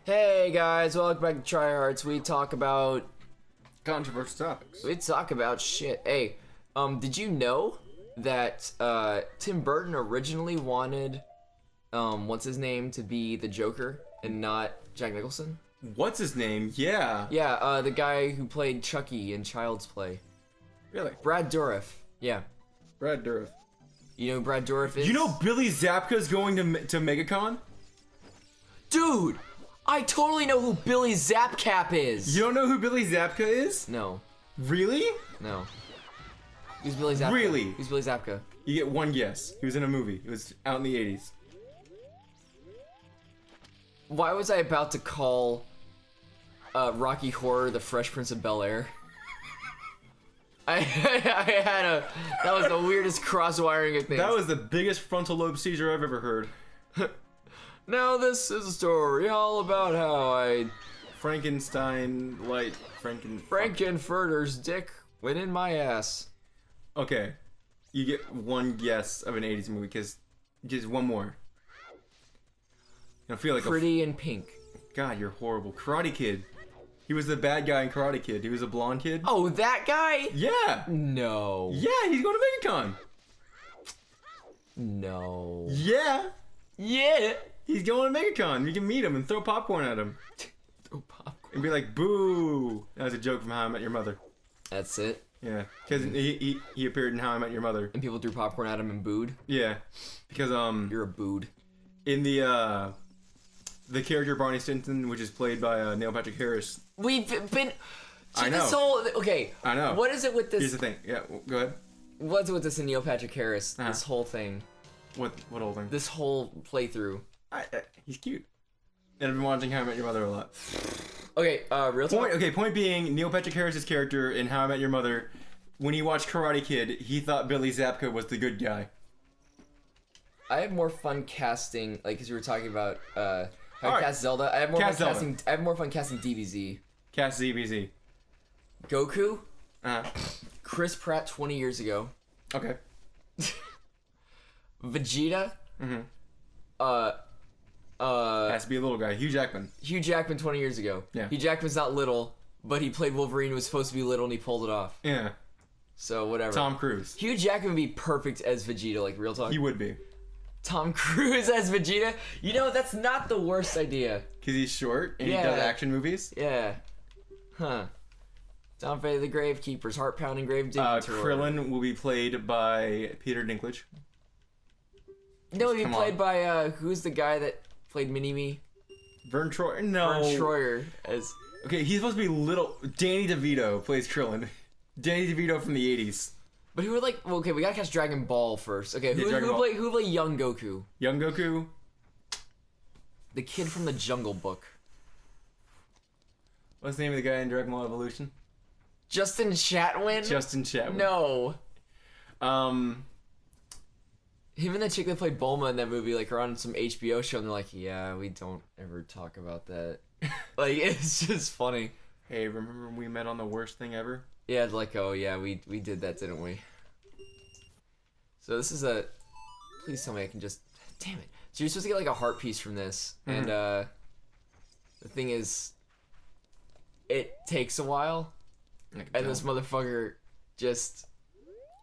Hey guys, welcome back to Tryhards. We talk about controversial topics. we talk about shit. Hey, did you know that Tim Burton originally wanted what's his name to be the Joker and not Jack Nicholson? What's his name? Yeah. Yeah, the guy who played Chucky in Child's Play. Really? Brad Dourif. Yeah. Brad Dourif. You know who Brad Dourif is? You know Billy Zabka's going to MegaCon? Dude! I totally know who Billy Zapcap is! You don't know who Billy Zabka is? No. Really? No. Who's Billy Zapka? Really? Who's Billy Zapka? You get one guess. He was in a movie. It was out in the 80s. Why was I about to call Rocky Horror the Fresh Prince of Bel-Air? I had a... That was the weirdest cross-wiring of things. That was the biggest frontal lobe seizure I've ever heard. Now this is a story all about how I... Frankenfurter's dick went in my ass. Okay. You get one guess of an 80s movie, because just one more. I feel like Pretty in Pink. God, you're horrible. Karate Kid. He was the bad guy in Karate Kid. He was a blonde kid. Oh, that guy? Yeah. No. Yeah, he's going to MegaCon. No. Yeah. Yeah. He's going to MegaCon. You can meet him and throw popcorn at him. Throw popcorn. And be like, boo. That was a joke from How I Met Your Mother. That's it? Yeah. Because he appeared in How I Met Your Mother. And people threw popcorn at him and booed? Yeah. Because, You're a booed. in the character Barney Stinson, which is played by Neil Patrick Harris. We've been... I know. This whole... Okay. I know. What is it with this... Here's the thing. Yeah, go ahead. What's it with this and Neil Patrick Harris? Uh-huh. This whole thing. What whole thing? This whole playthrough. He's cute. And I've been watching How I Met Your Mother a lot. Okay, real talk. Point being, Neil Patrick Harris's character in How I Met Your Mother, when he watched Karate Kid, he thought Billy Zabka was the good guy. I have more fun casting, like, because we were talking about, how to Alright. cast Zelda. I have more Cast fun Zelda. casting... I have more fun casting DBZ. Cast ZBZ. Goku, Uh-huh. Chris Pratt 20 years ago. Okay. Vegeta, Mm-hmm. uh, Has to be a little guy. Hugh Jackman. Hugh Jackman 20 years ago. Yeah. Hugh Jackman's not little, but he played Wolverine who was supposed to be little and he pulled it off. Yeah. So, whatever. Tom Cruise. Hugh Jackman would be perfect as Vegeta, like, real talk. He would be. Tom Cruise as Vegeta? You know, that's not the worst idea. Because he's short and Yeah. he does action movies. Yeah. Huh. Tom Fay the Gravekeeper's heart-pounding grave digging tour. Krillin will be played by Peter Dinklage. No, he'd be Come played on. by, who's the guy that played Mini-Me? Vern Troyer. No. Vern Troyer as... Okay, he's supposed to be little. Danny DeVito plays Krillin. Danny DeVito from the 80s. But who would like... Okay, we gotta catch Dragon Ball first. Okay, who Dragon would Ball. play young Goku? Young Goku. The kid from the Jungle Book. What's the name of the guy in Dragon Ball Evolution? Justin Chatwin? Justin Chatwin. No. Um, Him and the chick that played Bulma in that movie, like, are on some HBO show, and they're like, yeah, we don't ever talk about that. Like, it's just funny. hey, remember when we met on the worst thing ever? Yeah, like, oh, yeah, we did that, didn't we? So this is a... Please tell me I can just... Damn it. So you're supposed to get, like, a heart piece from this, and, the thing is... It takes a while, and this motherfucker just...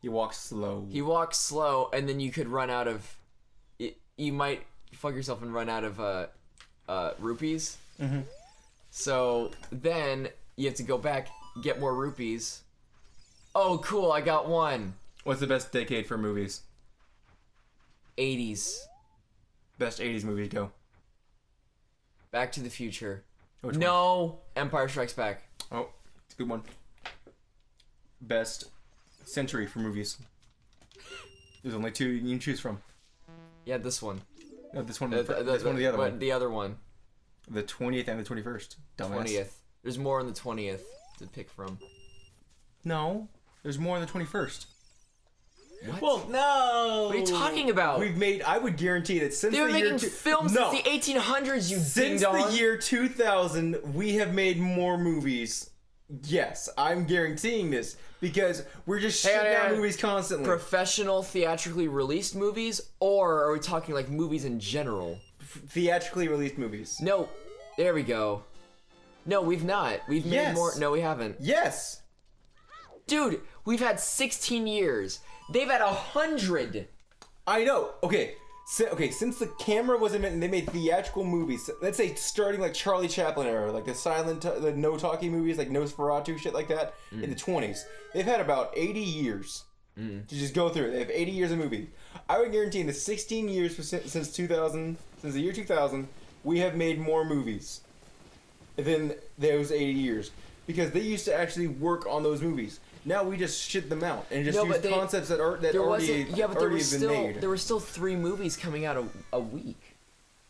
He walks slow. He walks slow, and then you could run out of... You might fuck yourself and run out of, rupees. Mm-hmm. So then you have to go back, get more rupees. Oh, cool, I got one. What's the best decade for movies? 80s. Best 80s movie, go. Back to the Future. Which one? No! Empire Strikes Back. Oh, it's a good one. Best century for movies. There's only two you can choose from. Yeah, this one. No, this one, this one or the other one. The other one. The 20th and the 21st. Dumbass. 20th. There's more on the 20th to pick from. No, there's more on the 21st. What? Well, no. What are you talking about? We've made. I would guarantee that since They were the year making films no. since the 1800s, you Since ding-dong. the year 2000, we have made more movies. Yes, I'm guaranteeing this because we're just shitting out movies constantly. Professional, theatrically released movies, or are we talking like movies in general? Theatrically released movies. No, There we go. No, we've not. We've made Yes. more. No, we haven't. Yes. Dude, we've had 16 years. They've had 100. I know. Okay. Since the camera was invented and they made theatrical movies, let's say starting like Charlie Chaplin era, like the no talkie movies, like Nosferatu, shit like that, in the 20s, they've had about 80 years to just go through. They have 80 years of movie. I would guarantee in the 16 years since 2000, since the year 2000, we have made more movies than those 80 years because they used to actually work on those movies. Now we just shit them out and just use concepts that already have been made. There were still 3 movies coming out a week.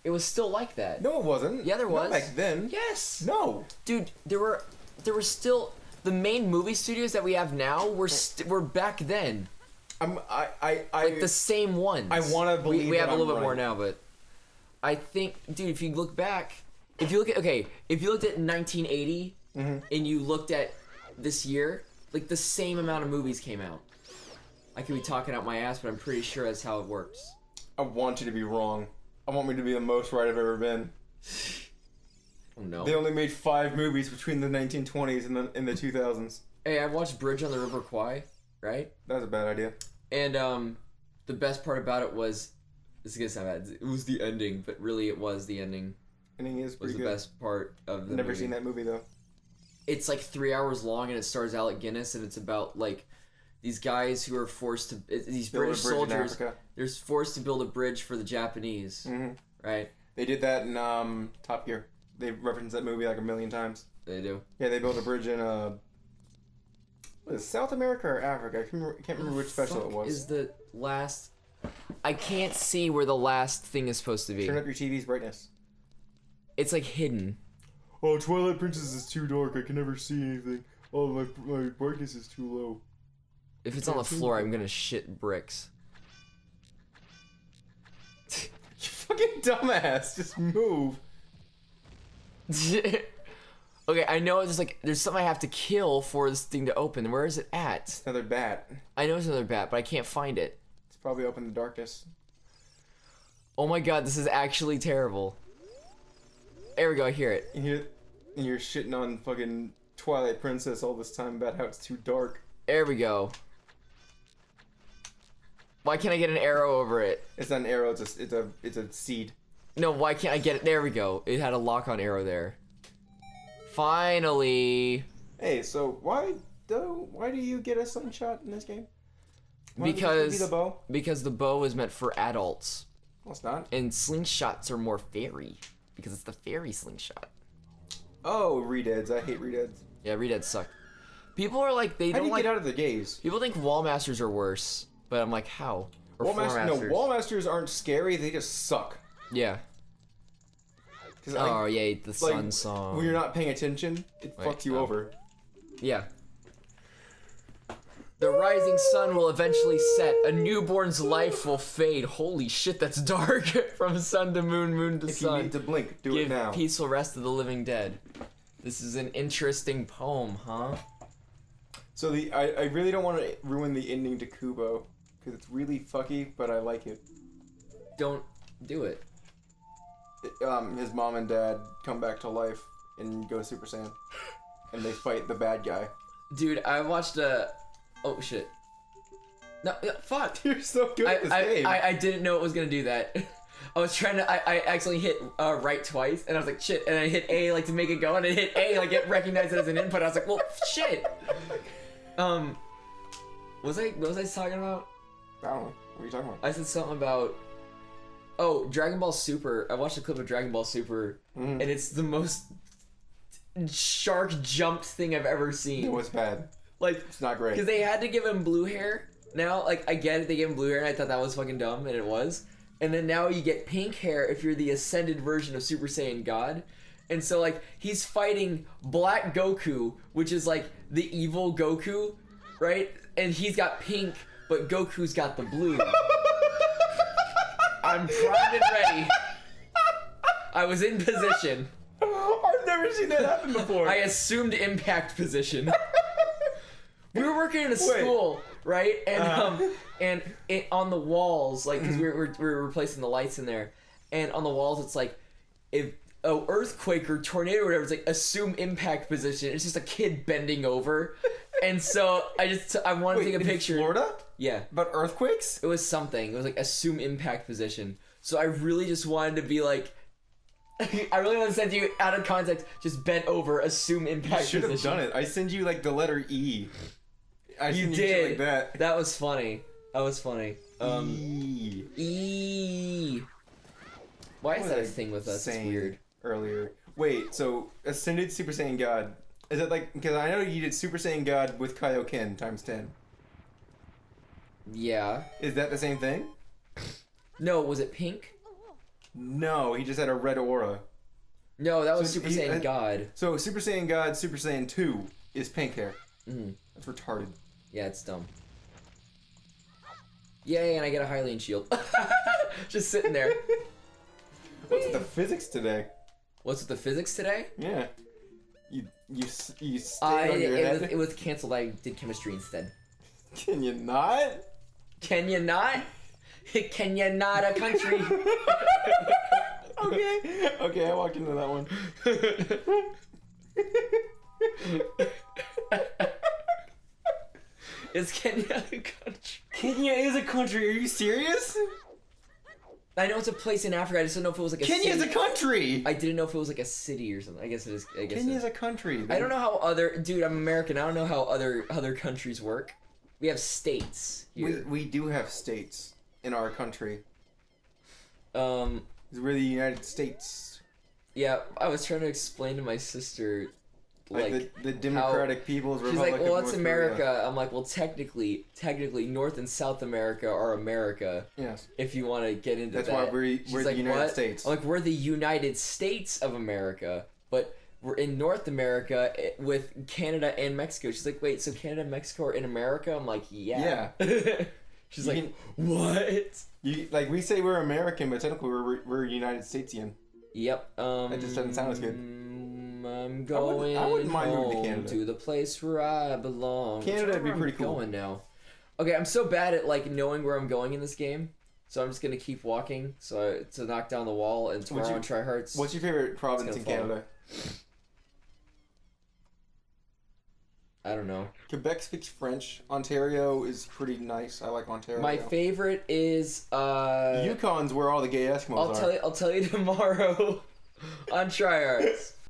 It was still like that. No, it wasn't. Yeah, there was. Not back then. Yes. No. Dude, there were still the main movie studios that we have now were back then. Like the same ones. I want to believe we have a little bit right. more now, but I think, dude, if you look back, if you looked at 1980 and you looked at this year. Like, the same amount of movies came out. I could be talking out my ass, but I'm pretty sure that's how it works. I want you to be wrong. I want me to be the most right I've ever been. Oh, no. They only made 5 movies between the 1920s and the 2000s. Hey, I watched Bridge on the River Kwai, right? That was a bad idea. And, the best part about it was... This is gonna sound bad. It was the ending, but really it was the ending. Ending is pretty good. Was the best part of the Never movie. seen that movie, though. It's like 3 hours long, and it stars Alec Guinness, and it's about like these guys who are forced to these British soldiers. They're forced to build a bridge for the Japanese, right? They did that in Top Gear. They referenced that movie like a million times. They do. Yeah, they built a bridge in what is it, South America or Africa? I can't remember which special it was. Is the last? I can't see where the last thing is supposed to be. Turn up your TV's brightness. It's like hidden. Oh, Twilight Princess is too dark. I can never see anything. Oh, my brightness is too low. If it's on the floor, I'm gonna shit bricks. You fucking dumbass. Just move. Okay, I know it's just like there's something I have to kill for this thing to open. Where is it at? Another bat. I know it's another bat, but I can't find it. It's probably up in the darkness. Oh my god, this is actually terrible. There we go, I hear it. And you're shitting on fucking Twilight Princess all this time about how it's too dark. There we go. Why can't I get an arrow over it? It's not an arrow. It's a seed. No, why can't I get it? There we go. It had a lock-on arrow there. Finally. Hey, so why do you get a slingshot in this game? Why Because the bow? Because the bow is meant for adults, Well, it's not. and slingshots are more fairy because it's the fairy slingshot. Oh, redeads. I hate redeads. Yeah, redeads suck. People are like they How do don't you like. get out of the gaze? People think wall masters are worse, but I'm like, how? Or floor masters. No, wall masters aren't scary. They just suck. Yeah. Oh yeah, the sun song. When you're not paying attention, it fucks you over. Yeah. The rising sun will eventually set. A newborn's life will fade. Holy shit, that's dark. From sun to moon, moon to If sun. you need to blink, do Give it now. peaceful rest to the living dead. This is an interesting poem, huh? So I really don't want to ruin the ending to Kubo because it's really fucky, but I like it. Don't do it. His mom and dad come back to life and go Super Saiyan, and they fight the bad guy. Dude, I watched a... Oh, shit. No, fuck. You're so good at this game. I didn't know it was gonna do that. I was trying to... I accidentally hit right twice, and I was like, shit. And I hit A, like, to make it go, and I hit A, like, it recognized it as an input. I was like, well, shit. What was I talking about? I don't know. What are you talking about? I said something about... Oh, Dragon Ball Super. I watched a clip of Dragon Ball Super, and it's the most shark jumped thing I've ever seen. It was bad. Like, It's not great. because they had to give him blue hair. Now, like, I get it, they gave him blue hair, and I thought that was fucking dumb, and it was. And then now you get pink hair if you're the ascended version of Super Saiyan God. And so, like, he's fighting Black Goku, which is, like, the evil Goku, right? And he's got pink, but Goku's got the blue. I'm primed and ready. I was in position. I've never seen that happen before. I assumed impact position. We were working in a school, right? And on the walls, like, because we were replacing the lights in there, and on the walls, it's like, if earthquake or tornado or whatever. It's like assume impact position. It's just a kid bending over, and so I wanted to take a picture. Florida? Yeah. About earthquakes? It was something. It was like assume impact position. So I really just wanted to be like, I really want to send you out of context, just bent over, assume impact position. You should have done it. I send you like the letter E. You did. Shit like that. That was funny. That was funny. E. E. Why is that a thing with us? It's weird. Earlier. Wait, so Ascended Super Saiyan God. Is it like, because I know you did Super Saiyan God with Kaioken times 10. Yeah. Is that the same thing? No, was it pink? No, he just had a red aura. No, that was Super Saiyan God. So Super Saiyan God, Super Saiyan 2 is pink hair. Mm. That's retarded. Yeah, it's dumb. Yay, and I get a Hylian shield. Just sitting there. What's with the physics today? What's with the physics today? Yeah. You stayed on your head? It was canceled. I did chemistry instead. Can you not? Can you not? Can you not a country? Okay, I walked into that one. Is Kenya a country? Kenya is a country. Are you serious? I know it's a place in Africa. I just don't know if it was like a city. Kenya is a country. I didn't know if it was like a city or something. I guess it is. Kenya is a country. I don't know how dude, I'm American. I don't know how other countries work. We have states here. We do have states in our country. We're the United States. Yeah, I was trying to explain to my sister, like the Democratic People's Republic. She's like, well, of it's North America. Korea. I'm like, well, technically, North and South America are America. Yes. If you want to get into That's that. why we're She's the United States. I'm like, we're the United States of America, but we're in North America with Canada and Mexico. She's like, wait, so Canada and Mexico are in America? I'm like, yeah. She's like, what? We say we're American, but technically we're United Statesian. Yep. That just doesn't sound as good. I'm going I wouldn't mind moving to home Canada. to the place where I belong. Canada would be pretty cool. Going now. Okay, I'm so bad at like knowing where I'm going in this game, so I'm just gonna keep walking to knock down the wall. And tomorrow on Try Hearts. What's your favorite province in Canada? I don't know. Quebec speaks French. Ontario is pretty nice. I like Ontario. My favorite is the Yukon's where all the gay Eskimos are. I'll tell you tomorrow on Try Hearts.